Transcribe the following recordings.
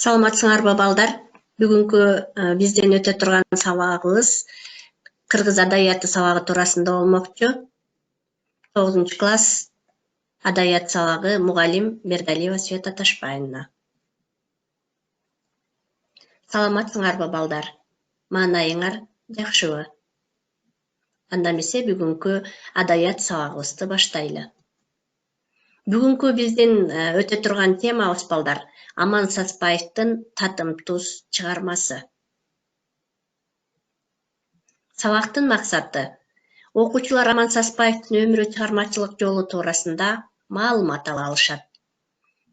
Саламатсыңарбы балдар? Бүгүнкү бизден өтө турган сабагыбыз кыргыз адабияты сабагы туурасында болмокчу. 9-класс адабият сабагы мугалим Бердалиева Света Ташпайына. Саламатсыңарбы балдар? Маанайыңар жакшыбы? Анда эмесе бүгүнкү адабият сабагыбызды баштайлы. Бүгүнкү биздин өтө турган темабыз балдар Аман Саспаевдин Татым туз чыгармасы. Сабактын максаты окуучулар Аман Саспаевдин өмүрү чыгармачылык жолу туурасында маалымат ала алышат.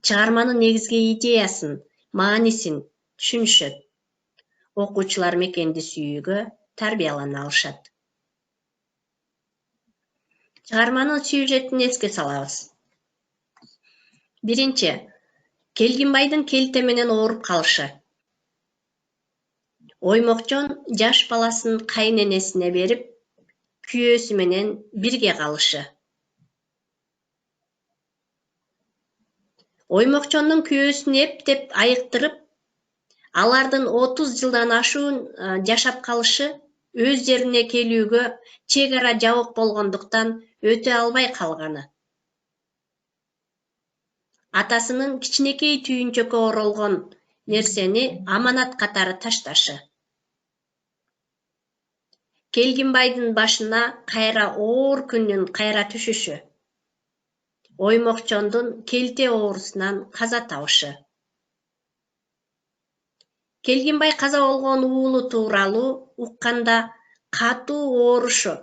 Чыгарманын негизги идеясын, маанисин түшүнүшөт. Окуучулар мекенди сүйүүгө тарбиялана алышат. Чыгарманын сюжетин эске салабыз. Биринчи, Келгинбайдын келте менен ооруп калышы. Оймокчон жаш баласын кайненесине берип, күйөөсү менен бирге калышы. Оймокчондун күйөөсүн эптеп айыктырып, алардын 30 жылдан ашуун жашап калышы өз жерине келүүгө чек ара жабык болгондуктан өтө албай калганы. Атасынын кичинекей түйүнчөккө оролгон нерсени аманат катары ташташы. Келгинбайдын башына кайра оор күндүн кайра түшүшү. Оймокчондун келте оорусунан каза табышы. Келгинбай каза болгон уулу тууралуу укканда катуу оорушу,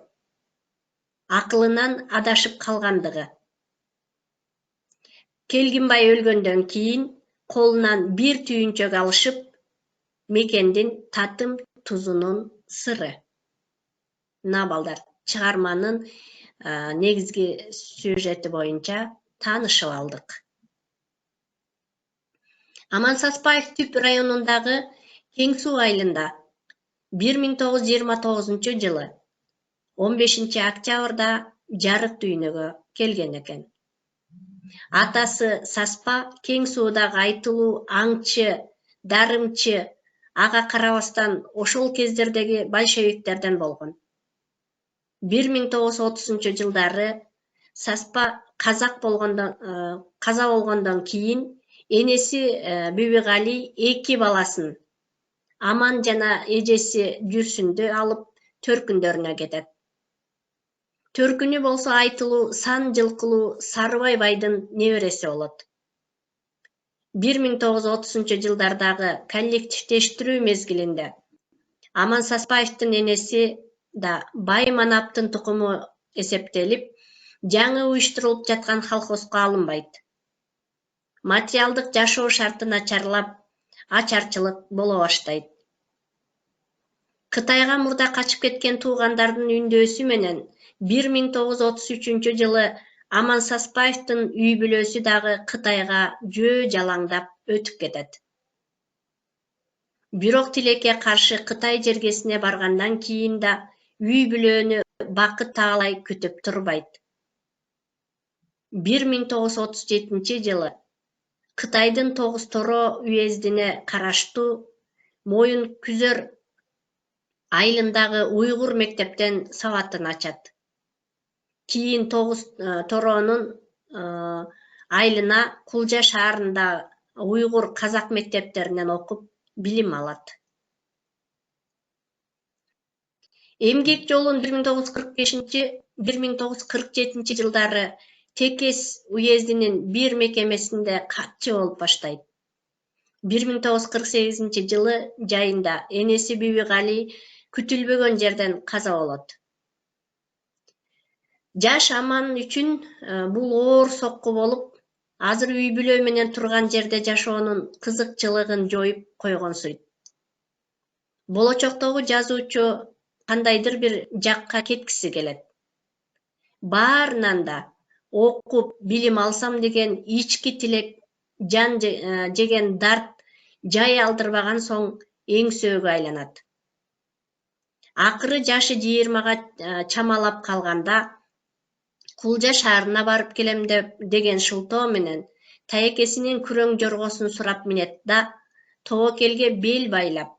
акылынан адашып калгандыгы. Келгинбай өлгөндөн кийин колунан бир түйүнчөк алышып, мекендин татым тузунун сыры. Мына балдар, чыгарманын негизги сюжети боюнча таанышып алдык. Аман Саспаев Түп районундагы Кең Суу айылында 1929 жылы 15 октябрда жарык дүйнөгө келген экен. Атасы Саспа Кең Суудагы айтылуу аңчы, дарымчы, ага карабастан ошол кездердеги большевиктерден болгон. 1930 жылдары Саспа каза болгондон кийин энеси Бибигали 2 баласын Аман жана эжеси Жүрсүндү алып төркүндөрүнө кетет. Төркүнү болсо айтылуу сан жылкылуу Сарыбай байдын небереси болот. 1930 жылдардагы коллективдештирүү мезгилинде Аман Саспаевдин энеси да бай манаптын тукуму эсептелип, жаңы уюштурулуп жаткан колхозго алынбайт. Материалдык жашоо шарты начарлап, ачарчылык боло баштайт. Кытайга мурда качып кеткен туугандардын үндөөсү менен 1933 жылы Аман Саспаевдин үй бүлөсү дагы Кытайга жөө жалаңдап өтүп кетет. Бирок тилекке каршы Кытай жергесине баргандан кийин да үй бүлөнү бакыт таалай күтүп турбайт. 1937 жылы Кытайдын Тогуз Торо уездине караштуу Моюн Күзөр айылындагы уйгур мектептен сабатын ачат. Кийин Тогуз Торонун айылына Кулжа шаарында уйгур казак мектептеринен окуп, билим алат. Эмгек жолун 1945-1947 жылдары Текес уездинин бир мекемесинде катчы болуп баштайт. 1948 жылы жайында энеси Бибигали күтүлбөгөн жерден каза болот. Жаш Аман үчүн бул оор сокку болуп, азыр үй бүлө менен турган жерде жашоонун кызыкчылыгын жоюп койгонсуйт. Болочоктогу жазуучу кандайдыр бир жакка кеткиси келет. Баарынан да окуп, билим алсам деген ички тилек, жан жеген дарт жай алдырбаган соң эңсөөгө айланат. Акыры жашы 20-га чамалап калганда Кулжа шаарына барып келем деген шылтоо менен таекесинин күрөң жоргосун сурап минет да тобокелге бел байлап,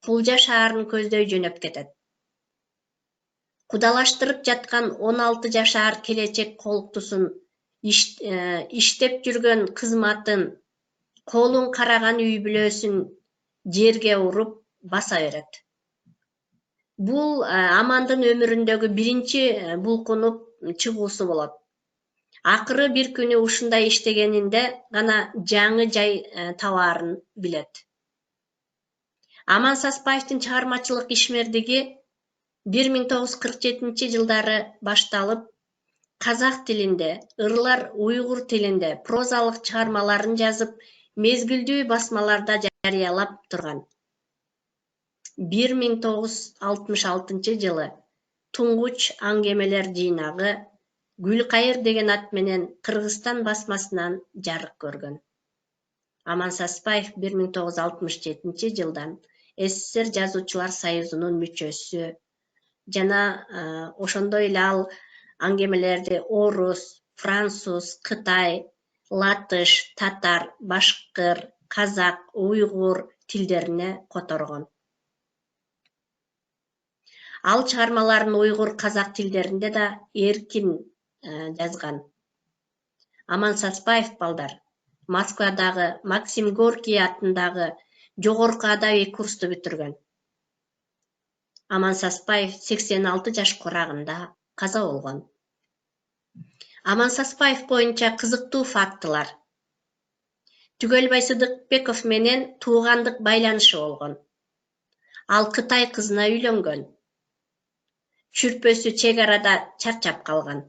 Кулжа шаарын көздөй жөнөп кетет. Кудалаштырып жаткан 16 жашар келечек колуктусун иштеп жүргөн кызматын, колун караган үй бүлөсүн жерге уруп баса берет. Бул Амандын өмүрүндөгү биринчи булкунуп чыгуусу болот. Акыры бир күнү ушундай иштегенинде гана жаңы жай табаарын билет. Аман Саспаевдин чыгармачылык ишмердиги 1947-жылдары башталып, казак тилинде, ырлар уйгур тилинде прозалык чыгармаларын жазып, мезгилдүү басмаларда жарыялап турган. 1966-жылы туңгуч аңгемелер жыйнагы Гүлкайыр деген ат менен Кыргызстан басмасынан жарык көргөн. Аман Саспаев 1967-жылдан СССР Жазуучулар союзунун мүчөсү жана ошондой эле ал аңгемелерди орус, француз, кытай, латыш, татар, башкыр, казак, уйгур тилдерине которгон. Ал чыгармаларын уйгур, казак тилдеринде да эркин жазган. Аман Саспаев балдар Москвадагы Максим Горький атындагы жогорку адабий курсту бүтүргөн. Аман Саспаев 86 жаш курагында каза болгон. Аман Саспаев боюнча кызыктуу фактылар. Түгөлбай Сыдыкбеков менен туугандык байланышы болгон. Ал Кытай кызына үйлөнгөн. Чүрпөсү чек арада чарчап калган.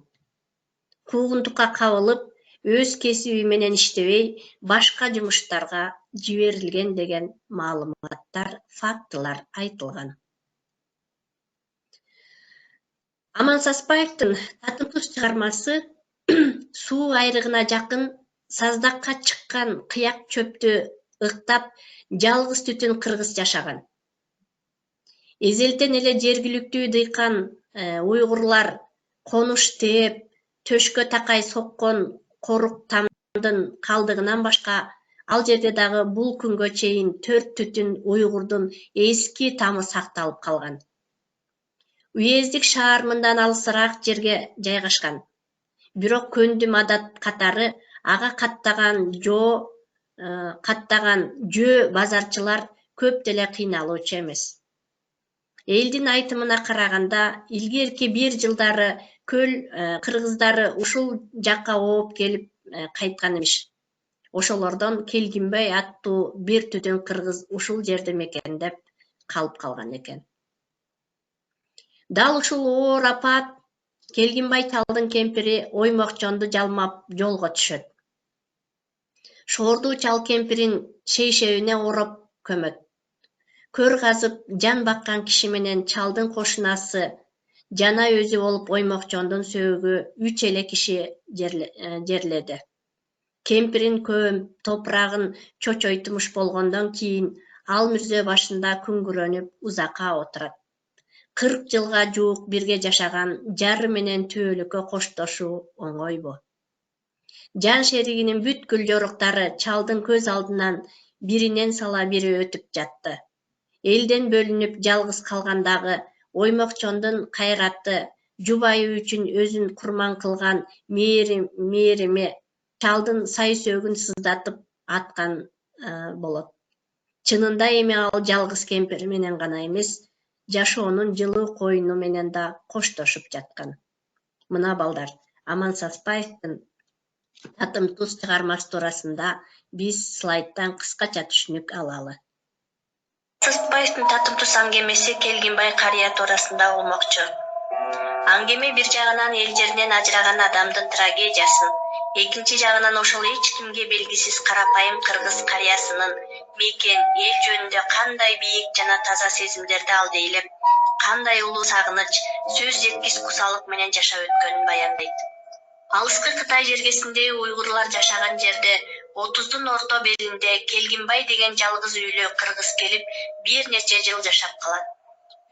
Куугунтукка кабылып, өз кесиби менен иштебей, башка жумуштарга жиберилген деген маалыматтар, фактылар айтылган. Аман Саспаевдин татымтуз чыгармасы суу айрыгына жакын саздакка чыккан кыяк чөптү ыктап, жалгыз түтүн кыргыз жашаган. Эзелтен эле жергиликтүү дыйкан уйгурлар конуш тээп, төшкө такай соккон корук тамдын калдыгынан башка ал жерде дагы бул күнгө чейин 4 түтүн уйгурдун эски тамы сакталып калган. Уездик шаар мындан алысыраак жерге жайгашкан. Бирок көндүм адат катары ага каттаган жөө базарчылар көп деле кыйналуучу эмес. Элдин айтымына караганда, илгерки бир жылдары көл кыргыздары ушул жакка ооп келип кайткан эмиш. Ошолордон Келгинбай аттуу бир түтүн кыргыз ушул жерди мекендеп калып калган экен. Дал ушул оор апат Келгинбай чалдын кемпири Оймокчонду жалмап жолго түшөт. Шоордуу чал кемпирин шейшебине ороп көмөт. Көр казып жан баккан киши менен чалдын кошунасы жана өзү болуп Оймокчондун сөөгү 3 эле киши жерледи. Кемпирин көмүп, топурагын чочойтмуш болгондон кийин ал мүрзө башында күңгүрөнүп узакка отурат. 40 жылга жуук бирге жашаган жары менен түбөлүккө коштошуу оңойбу. Жан шеригинин бүткүл жоруктары чалдын көз алдынан биринен сала бири өтүп жатты. Элден бөлүнүп жалгыз калгандагы Оймокчондун кайраты, жубайы үчүн өзүн курман кылган мээрими чалдын сайсөөгүн сыздатып аткан болот. Чынында эми ал жалгыз кемпири менен гана эмес, жашоонун жылуу коюну менен да коштошуп жаткан. Мына балдар, Аман Саспаевдин татымтуз чыгармасы туурасында биз слайдтан кыскача түшүнүк алалы. Саспаевдин татымтуз аңгемеси Келгинбай карыя туурасында болмокчу. Аңгеме бир жагынан эл жеринен ажыраган адамдын трагедиясын, экинчи жагынан ошол эч кимге белгисиз карапайым кыргыз карыясынын мекен, эл жөнүндө кандай бийик жана таза сезимдерди алдейлеп, кандай улуу сагыныч, сөз жеткис кусалык менен жашап өткөнүн баяндайт. Алыскы Кытай жергесиндеги уйгурлар жашаган жерде 30-дун орто белинде Келгинбай деген жалгыз үйлүү кыргыз келип, бир нече жыл жашап калат.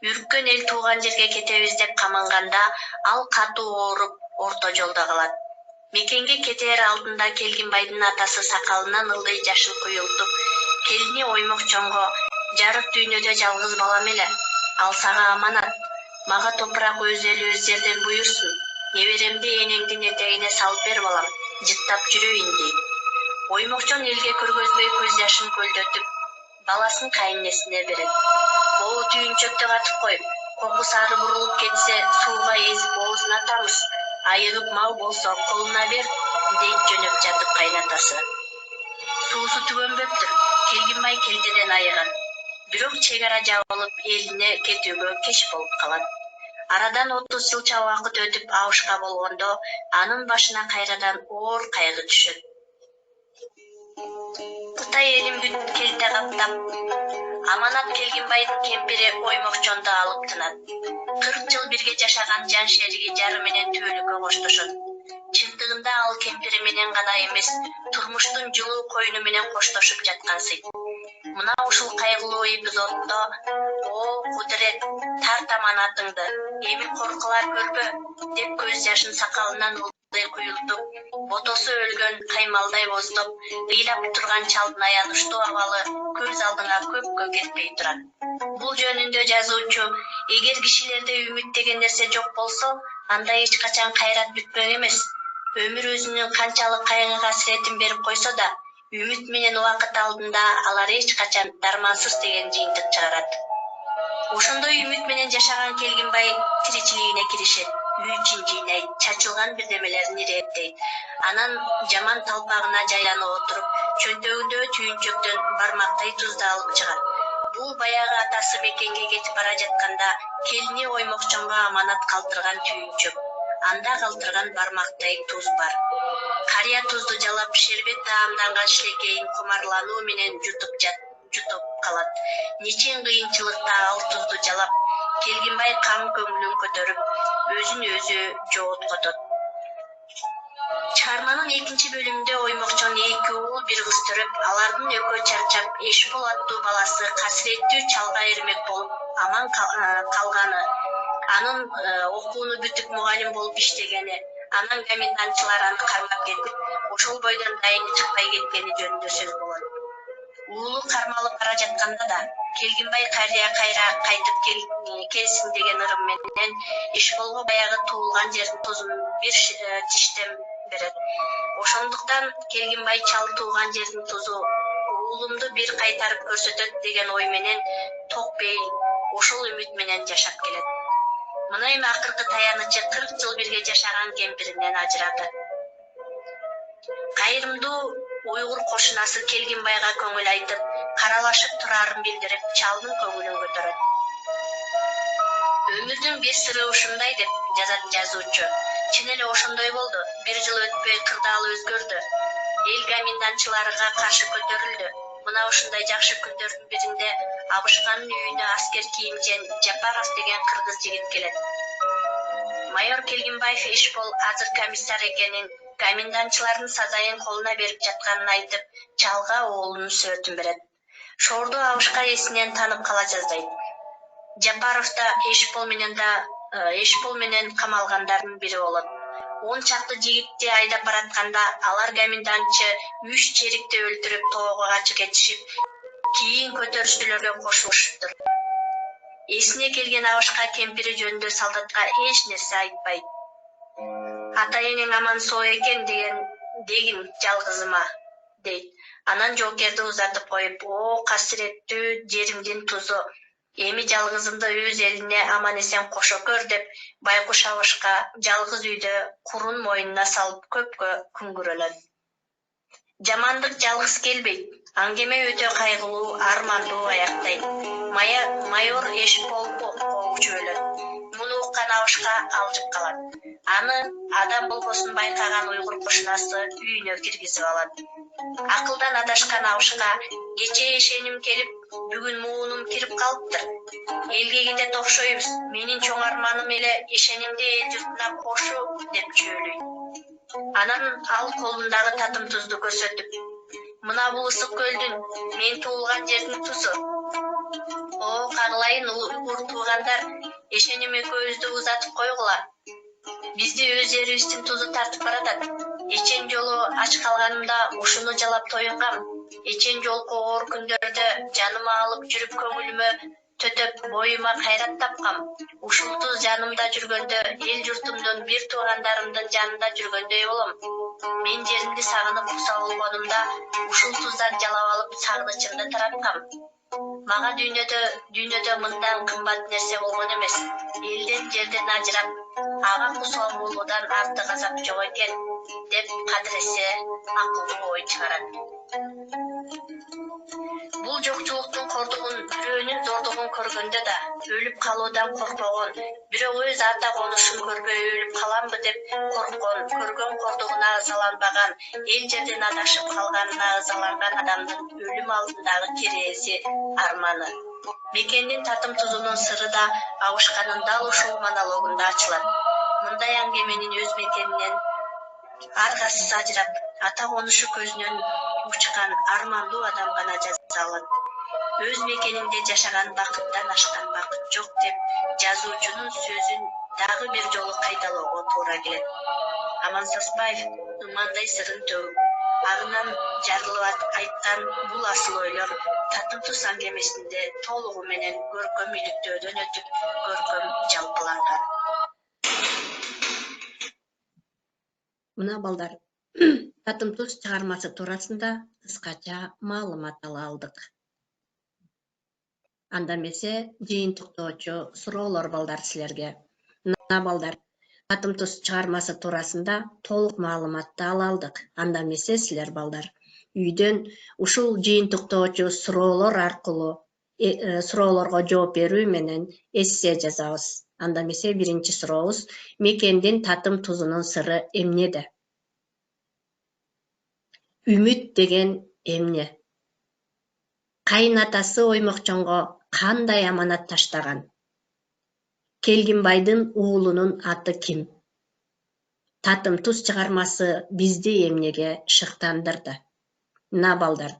Үрккөн эл тууган жерге кетебиз деп каманганда, ал катуу ооруп, орто жолдо калат. Мекенге кетээр алдында Келгинбайдын атасы сакалынан ылдый жашын куюлтуп, келини оймокчонго жарык дүйнөдө жалгыз балам эле. Ал сага аманат. Мага топурак өз эле өз жерден буйрсун. Неберемди энеңдин этегине салып бер балам, жыттап жүрөйүн дейт. Оймокчон элге көргөзбөй көз жашын көлдөтүп, баласын кайнесине берет. Боо түйүнчөктү катып коюп, коку сары бурулуп кетсе, сууга эзип оозуна атабыз. Айыгып мал болсо колуна бер, дейт жөнөп жатып кайнатасы. Суусу түгөнбөптүр, Келгинбай келтеден айыгат. Бирок чек ара жабылып, элине кетүүгө кеч болуп калат. Арадан 30 жылча убакыт өтүп абышка болгондо, анын башына кайрадан оор кайгы түшөт. Кытай элин бүт келте каптап, Аманат Келгинбайдын кемпири оймокчонду алып тынат. 40 жыл бирге жашаган жан шериги жары менен түбөлүккө коштошот. Чындыгында ал кемпири менен гана эмес, турмуштун жылуу койну менен коштошуп жаткансый. Мына ушул кайгылуу эпизоддо "О, Кудурет, тарт аманатыңды, эми коркулар көрбө" деп көз жашын сакалынан ылдый куюлтуп, ботосу өлгөн каймалдай боздоп, ыйлап турган чалдын аянычтуу абалы көз алдыңа көпкө кетпей турат. Бул жөнүндө жазуучу, эгер кишилерде үмүт деген нерсе жок болсо, анда эч качан кайрат бүтпөк эмес. Өмүр өзүнүн канчалык кайгы касиретин берип койсо да, үмүт менен убакыт алдында алар эч качан дармансыз деген жыйынтык чыгарат. Ошондой үмүт менен жашаган Келгинбай тиричилигине киришет, үйчүн жыйнайт, чачылган бирдемелерин иреттейт. Анан жаман талпагына жайланып отуруп, чөнтөгүндө түйүнчөктөн бармактай тузду алып чыгат. Бул баягы атасы мекенге кетип бара жатканда келини оймокчонго аманат калтырган түйүнчөк. Анда калтырган бармактай туз бар. Карыя тузду жалап, шербет таамданган шилекейин кумарлануу менен жутуп калат. Нечен кыйынчылыкта ал тузду жалап, Келгинбай кам көңүлүн көтөрүп, өзүн өзү жооткотот. Чыгарманын 2 бөлүмүндө оймокчон 2 уул, 1 кыз төрөп, алардын экөө чарчап, Эшбол аттуу баласы касиреттүү чалга эрмек болуп аман калганы, анын окууну бүтүп мугалим болуп иштегени, анан комендантчылар аны кармап кетип, ошол бойдон дайыны чыкпай кеткени жөнүндө сөз болот. Уулу кармалып бара жатканда да Келгинбай кайра кайтып келсин деген ырым менен Эшболго баягы туулган жердин тузун бир тиштем берет. Ошондуктан Келгинбай чал туулган жердин тузу уулумду бир кайтарып көрсөтөт деген ой менен токпей ошол үмүт менен жашап келет. Мына эми акыркы таянычы 40 жыл бирге жашаган кемпиринен ажырады. Кайрымдуу уйгур кошунасы Келгинбайга көңүл айтып, каралашып турарын билдирип, чалдын көңүлүн көтөрөт. Өмүрдүн бир сыры ушундай деп жазат жазуучу. Чын эле ошондой болду. 1 жыл өтпөй кырдаал өзгөрдү. Эл комендантчыларга каршы көтөрүлдү. Мына ушундай жакшы күндөрдүн биринде Абышканын үйүнө аскер кийимчен Жапаров деген кыргыз жигит келет. Майор Келгинбаев Эшбол азыр комиссар экенин, комендантчылардын сазайын колуна берип жатканын айтып, чалга оолунун сүрөтүн берет. Шоорду Абышка эсинен танып кала жаздайт. Жапаров да Эшбол менен камалгандардын бири болот. 10 чакты жигитти айдап баратканда алар комендантчы 3 черикти өлтүрүп тоого качып кетишип, кийин көтөрүштүүлөргө кошулуштур. Эсине келген Абышка кемпири жөнүндө солдатка эч нерсе айтпайт. Ата энең аман соо экен дегин жалгызыма, дейт. Анан жоокерди узатып коюп, "О, касиреттүү жеримдин тузу, эми жалгызымды өз элине аман эсен кошо көр" деп Байкуш Абышка жалгыз үйдө курун мойнуна салып көпкө күңгүрөлөт. Жамандык жалгыз келбейт. Аңгеме өтө кайгылуу, армандуу аяктайт. Майор Эшбол окуучу өлөт. Муну уккан Абышка алжып калат. Аны адам болбосун байкаган уйгур кошунасы үйүнө киргизип алат. Акылдан адашкан Абышка кече ишеним келип, бүгүн муунум кирип калыптыр. Элге кетет окшойбуз. Менин чоң арманым эле ишенимди эл журтуна кошуу деп чөөлөйт. Анан ал колундагы татым тузду көрсөтүп, "Мына бул ысык көлдүн, мен туулган жердин тузу. О, кагылайын уйгур туугандар, ишеним экөөбүздү узатып койгула. Бизди өз жерибиздин тузу тартып баратат. Ичен жолу ач калганымда ушуну жалап тоюнгам. Эчен жолку оор күндөрдө жаныма алып жүрүп көңүлүмө төтөп боюма кайрат тапкам. Ушул туз жанымда жүргөндө эл журтумдун бир туугандарымдын жанында жүргөндөй болом. Мен жеримди сагынып куса болгонумда ушул туздан жалап алып сагынычымды тараткам. Мага дүйнөдө мындан кымбат нерсе болгон эмес. Элден жерден ажырап, ага кусал болуудан артык азап жок экен, деп кадыресе акылдуу ой чыгарат. Бул жокчулуктун кордугун, бирөөнүн зордугун көргөндө да өлүп калуудан коркпогон, бирок өз ата конушун көрбөй өлүп каламбы деп корккон, көргөн кордугуна ызаланбаган, эл жерден адашып калганына ызаланган адамдын өлүм алдындагы керээси, арманы. Мекендин татым тузунун сыры да Абышканын дал ушул монологунда ачылат. Мындай аңгеменин өз мекенинен аргасыз ажырап, ата конушу көзүнөн учкан армандуу адам гана жаза алат. Өз мекениңде жашаган бакыттан ашкан бакыт жок деп жазуучунун сөзүн дагы бир жолу кайталоого туура келет. Аман Саспаев ымандай сырын төгүп, агынан жарылып айткан бул асыл ойлор татым туз аңгемесинде толугу менен көркөм иликтөөдөн өтүп, көркөм жалпыланган. Мына балдар, татым туз чыгармасы туурасында кыскача маалымат ала алдык. Анда эмесе жыйынтыктоочу суроолор балдар силерге. Мына балдар, татым туз чыгармасы туурасында толук маалыматты ала алдык. Анда эмесе силер балдар үйдөн ушул жыйынтыктоочу суроолор аркылуу суроолорго жооп берүү менен эссе жазабыз. Анда эмесе биринчи сурообуз: мекендин татым тузунун сыры эмнеде? Үмүт деген эмне? Кайнатасы Оймокчонго кандай аманат таштаган? Келгинбайдын уулунун аты ким? Татым туз чыгармасы бизди эмнеге шыктандырды? Мына балдар,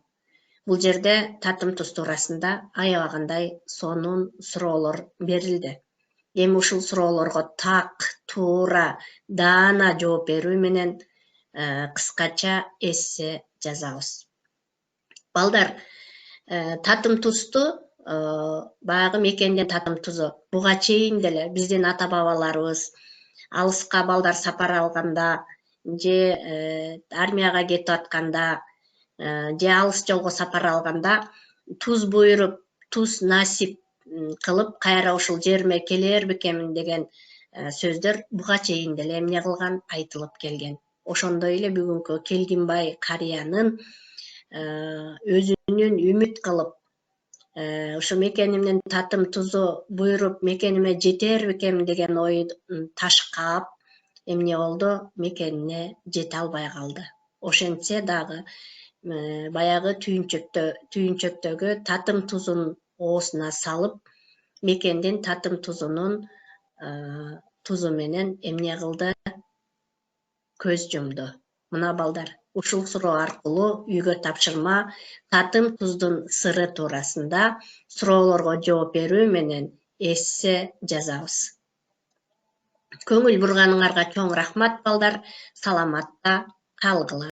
бул жерде татым туз туурасында аябагандай сонун суроолор берилди. Эми ушул суроолорго так, туура, даана жооп берүү менен кыскача эссе жазабыз. Балдар, татым тузду баягы мекендин татым тузу буга чейин деле биздин ата бабаларыбыз алыска балдар сапар алганда же армияга кетип атканда же алыс жолго сапар алганда туз буйруп, туз насип кылып кайра ушул жериме келер бекемин деген сөздөр буга чейин деле эмне кылган, айтылып келген. Ошондой эле бүгүнкү Келгинбай карыянын өзүнүн үмүт кылып, ушу мекенимдин татым тузу буйруп мекениме жетер бекем деген ойдун ташкап эмне болду, мекенине жете албай калды. Ошентсе дагы баягы түйүнчөктөгү татым тузун оосуна салып, мекендин татым тузунун тузу менен эмне кылды? Көз жумду. Мына балдар, ушул суроо аркылуу үйгө тапшырма татым туздун сыры туурасында суроолорго жооп берүү менен эссе жазабыз. Көңүл бурганыңарга чоң рахмат балдар, саламатта калгыла.